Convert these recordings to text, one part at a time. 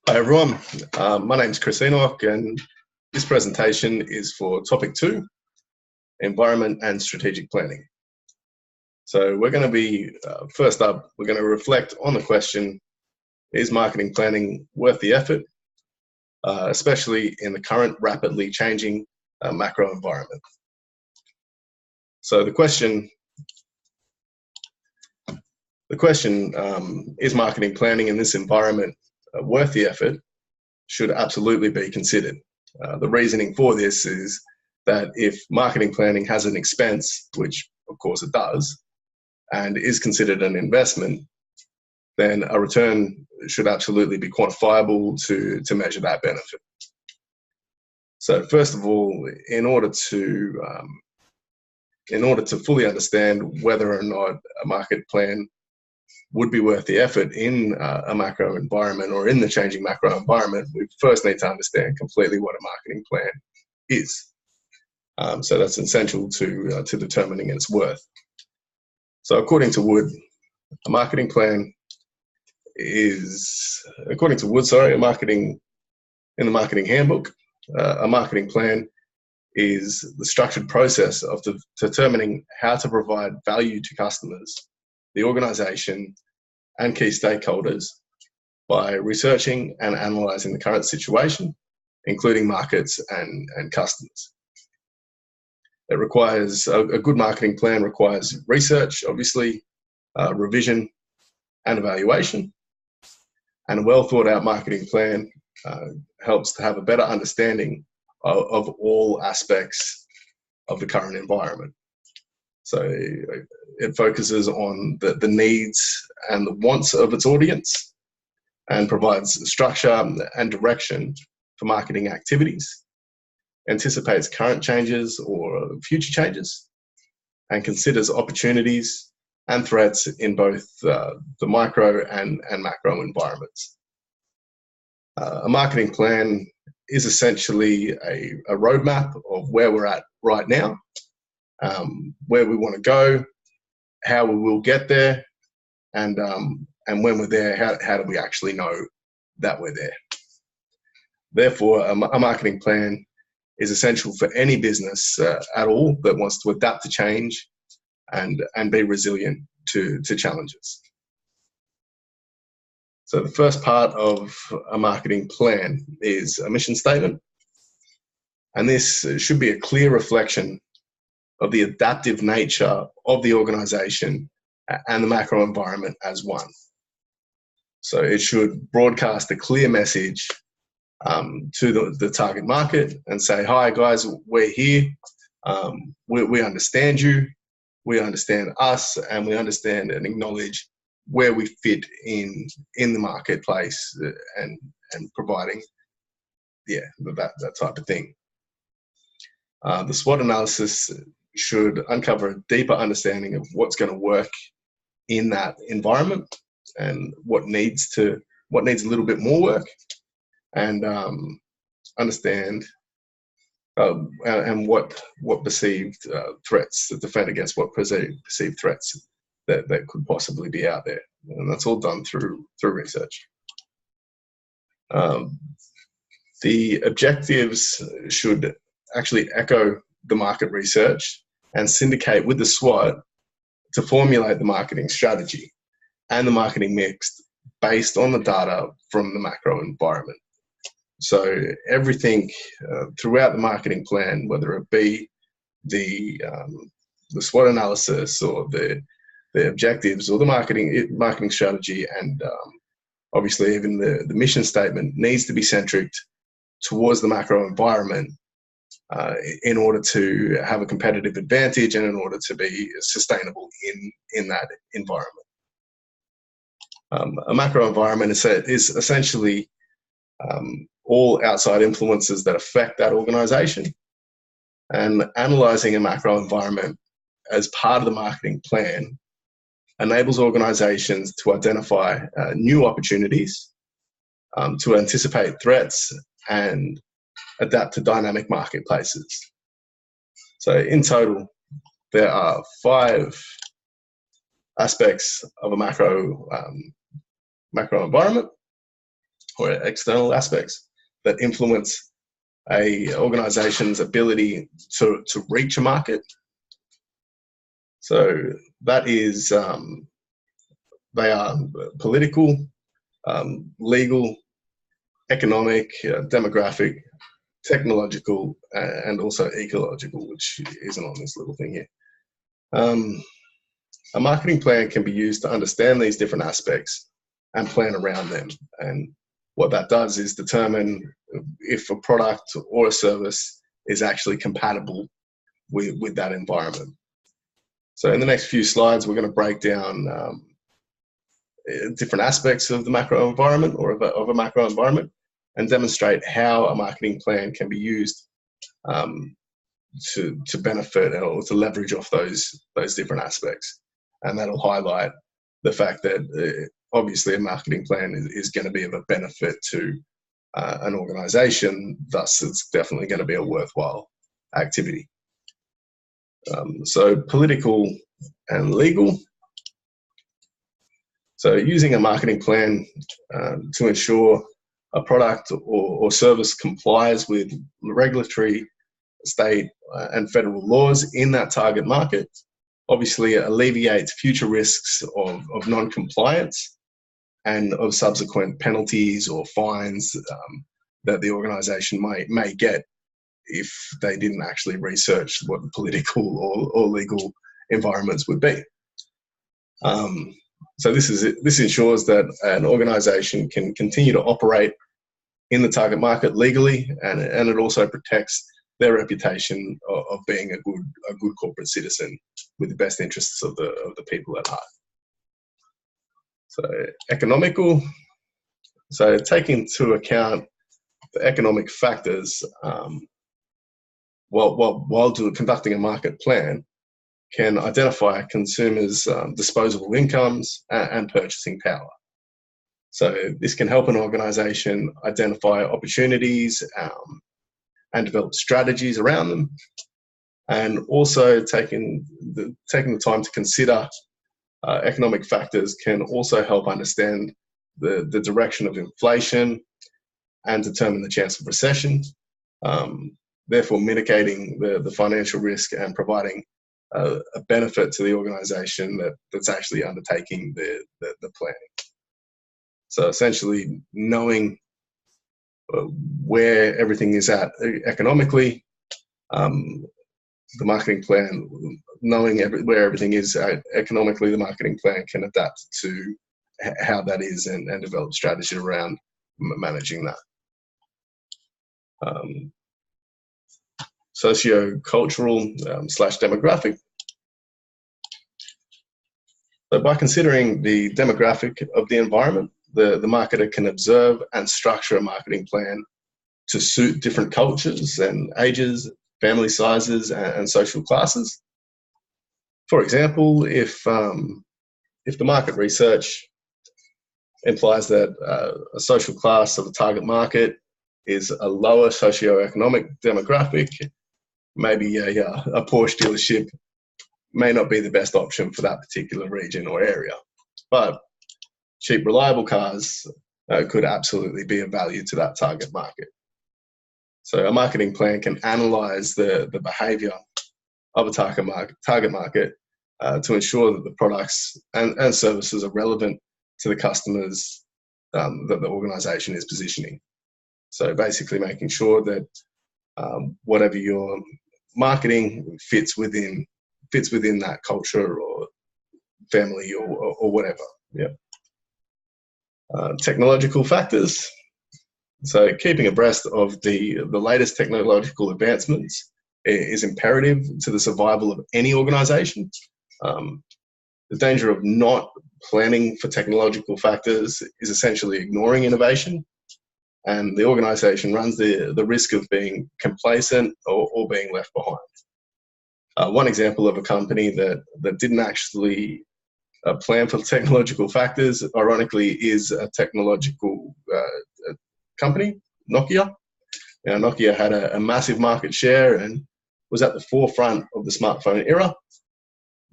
Hi everyone, my name is Chris Enoch and this presentation is for topic 2, environment and strategic planning. So we're going to be, first up, we're going to reflect on the question, is marketing planning worth the effort, especially in the current rapidly changing macro environment. So the question, is marketing planning in this environment worth the effort, should absolutely be considered. The reasoning for this is that if marketing planning has an expense, which of course it does, and is considered an investment, then a return should absolutely be quantifiable to measure that benefit. So first of all, in order to fully understand whether or not a market plan would be worth the effort in a macro environment or in the changing macro environment, we first need to understand completely what a marketing plan is. So that's essential to determining its worth. So according to Wood, a marketing plan is, according to Wood, in the marketing handbook, a marketing plan is the structured process of determining how to provide value to customers, the organization, and key stakeholders by researching and analyzing the current situation, including markets and customers. It requires, a good marketing plan requires research, obviously, revision and evaluation, and a well thought out marketing plan helps to have a better understanding of all aspects of the current environment. So it focuses on the needs and the wants of its audience and provides structure and direction for marketing activities, anticipates current changes or future changes, and considers opportunities and threats in both the micro and macro environments. A marketing plan is essentially a roadmap of where we're at right now, where we want to go, how we will get there, and when we're there, how do we actually know that we're there. Therefore, a marketing plan is essential for any business at all that wants to adapt to change and be resilient to challenges. So the first part of a marketing plan is a mission statement, and this should be a clear reflection of the adaptive nature of the organization and the macro environment as one. So it should broadcast a clear message to the target market and say, hi guys, we're here, we understand you, we understand us, and we understand and acknowledge where we fit in the marketplace and providing, that type of thing. The SWOT analysis should uncover a deeper understanding of what's going to work in that environment and what needs a little bit more work, and understand and what perceived threats, to defend against what perceived threats that could possibly be out there, and that's all done through research. The objectives should actually echo the market research and syndicate with the SWOT to formulate the marketing strategy and the marketing mix based on the data from the macro environment. So everything throughout the marketing plan, whether it be the SWOT analysis or the objectives or the marketing strategy, and obviously even the mission statement, needs to be centric towards the macro environment in order to have a competitive advantage and in order to be sustainable in that environment. A macro environment is essentially all outside influences that affect that organization, and analyzing a macro environment as part of the marketing plan enables organizations to identify new opportunities, to anticipate threats, and adapt to dynamic marketplaces. So in total, there are 5 aspects of a macro environment. or external aspects that influence a organization's ability to reach a market. So that is, they are political, legal, economic, demographic, technological, and also ecological, which isn't on this little thing here. A marketing plan can be used to understand these different aspects and plan around them. And what that does is determine if a product or a service is actually compatible with that environment. So in the next few slides, we're going to break down different aspects of the macro environment or of a macro environment and demonstrate how a marketing plan can be used to benefit or to leverage off those different aspects. And that'll highlight the fact that obviously a marketing plan is going to be of a benefit to an organization, thus it's definitely going to be a worthwhile activity. So political and legal. So using a marketing plan to ensure a product or service complies with regulatory, state and federal laws in that target market, obviously alleviates future risks of non-compliance and of subsequent penalties or fines that the organization may get if they didn't actually research what the political or legal environments would be. So this ensures that an organization can continue to operate in the target market legally, and it also protects their reputation of being a good corporate citizen with the best interests of the people at heart. So economical. So taking into account the economic factors while conducting a market plan can identify consumers' disposable incomes and purchasing power. So this can help an organization identify opportunities and develop strategies around them, and also taking the time to consider economic factors can also help understand the direction of inflation and determine the chance of recession, therefore mitigating the financial risk and providing a benefit to the organization that's actually undertaking the planning. So essentially knowing where everything is at economically, the marketing plan, knowing where everything is at economically, the marketing plan can adapt to how that is and develop strategy around managing that. Socio-cultural / demographic. So by considering the demographic of the environment, the marketer can observe and structure a marketing plan to suit different cultures and ages, family sizes, and social classes. For example, if the market research implies that a social class of the target market is a lower socioeconomic demographic, maybe a Porsche dealership may not be the best option for that particular region or area. But cheap, reliable cars could absolutely be of value to that target market. So a marketing plan can analyze the behavior of a target market to ensure that the products and services are relevant to the customers that the organization is positioning. So basically making sure that whatever you're marketing fits within that culture or family or whatever. Yeah. Technological factors. So keeping abreast of the latest technological advancements is imperative to the survival of any organization. The danger of not planning for technological factors is essentially ignoring innovation, and the organization runs the risk of being complacent or being left behind. One example of a company that didn't actually plan for technological factors, ironically, is a technological company, Nokia. Now, Nokia had a massive market share and was at the forefront of the smartphone era,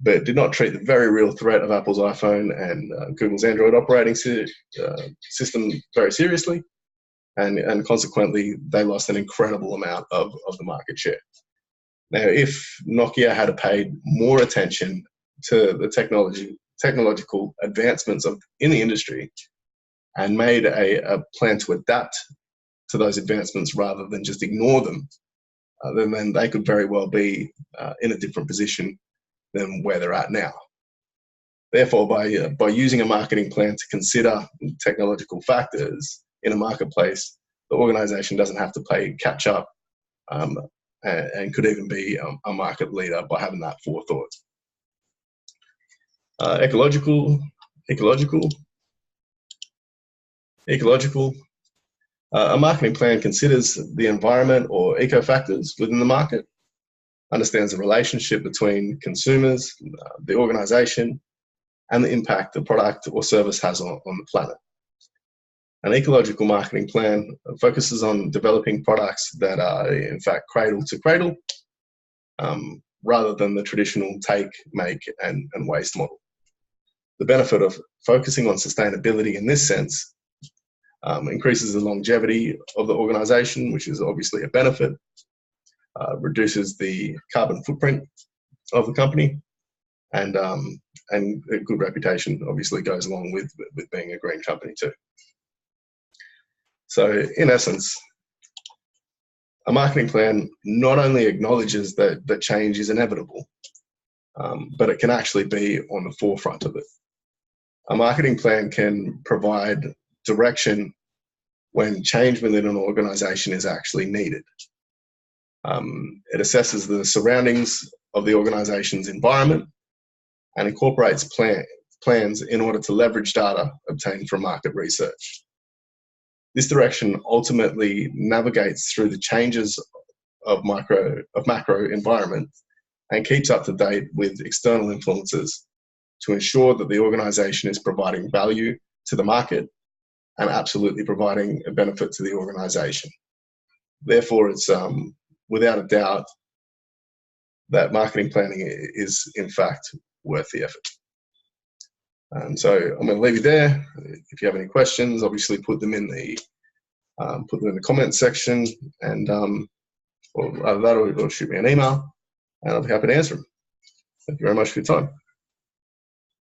but did not treat the very real threat of Apple's iPhone and Google's Android operating system very seriously. and consequently they lost an incredible amount of the market share. Now, if Nokia had paid more attention to the technological advancements in the industry and made a plan to adapt to those advancements rather than just ignore them, then they could very well be in a different position than where they're at now. Therefore, by using a marketing plan to consider technological factors in a marketplace, the organization doesn't have to play catch up and could even be a market leader by having that forethought. Ecological. A marketing plan considers the environment or eco factors within the market, understands the relationship between consumers, the organization, and the impact the product or service has on the planet. An ecological marketing plan focuses on developing products that are, in fact, cradle to cradle, rather than the traditional take, make, and waste model. The benefit of focusing on sustainability in this sense increases the longevity of the organization, which is obviously a benefit, reduces the carbon footprint of the company, and a good reputation obviously goes along with being a green company too. So in essence, a marketing plan not only acknowledges that change is inevitable, but it can actually be on the forefront of it. A marketing plan can provide direction when change within an organization is actually needed. It assesses the surroundings of the organization's environment and incorporates plans in order to leverage data obtained from market research. This direction ultimately navigates through the changes of macro environment and keeps up to date with external influences to ensure that the organization is providing value to the market and absolutely providing a benefit to the organization. Therefore, it's without a doubt that marketing planning is in fact worth the effort. So I'm going to leave you there. If you have any questions, obviously put them in the comments section, and or either that or shoot me an email, and I'll be happy to answer them. Thank you very much for your time.